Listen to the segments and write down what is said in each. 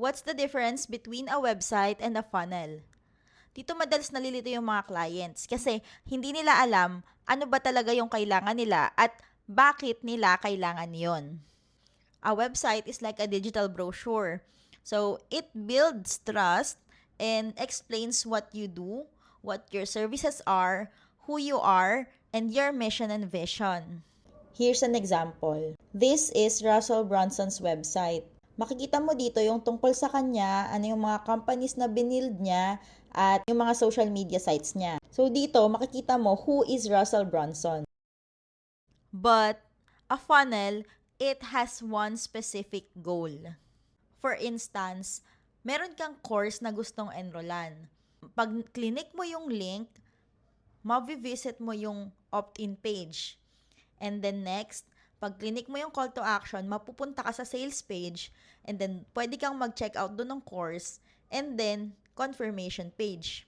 What's the difference between a website and a funnel? Dito madalas nalilito yung mga clients kasi hindi nila alam ano ba talaga yung kailangan nila at bakit nila kailangan yon. A website is like a digital brochure. So, it builds trust and explains what you do, what your services are, who you are, and your mission and vision. Here's an example. This is Russell Brunson's website. Makikita mo dito yung tungkol sa kanya, ano yung mga companies na binild niya, at yung mga social media sites niya. So dito, makikita mo who is Russell Brunson. But a funnel, it has one specific goal. For instance, meron kang course na gustong enrollan. Pag clinic mo yung link, mavivisit mo yung opt-in page. And then next, pag clinic mo yung call to action, mapupunta ka sa sales page, and then pwede kang mag-check out doon ng course, and then confirmation page.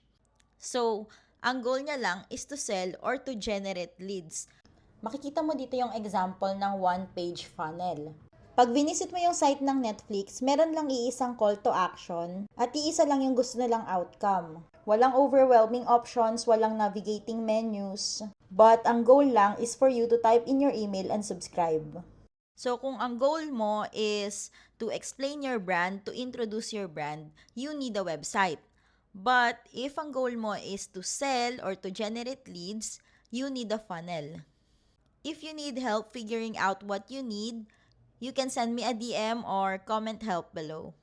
So, ang goal niya lang is to sell or to generate leads. Makikita mo dito yung example ng one-page funnel. Pag visit mo yung site ng Netflix, meron lang iisang call to action at iisa lang yung gusto nilang outcome. Walang overwhelming options, walang navigating menus, but ang goal lang is for you to type in your email and subscribe. So kung ang goal mo is to explain your brand, to introduce your brand, you need a website. But if ang goal mo is to sell or to generate leads, you need a funnel. If you need help figuring out what you need, you can send me a DM or comment help below.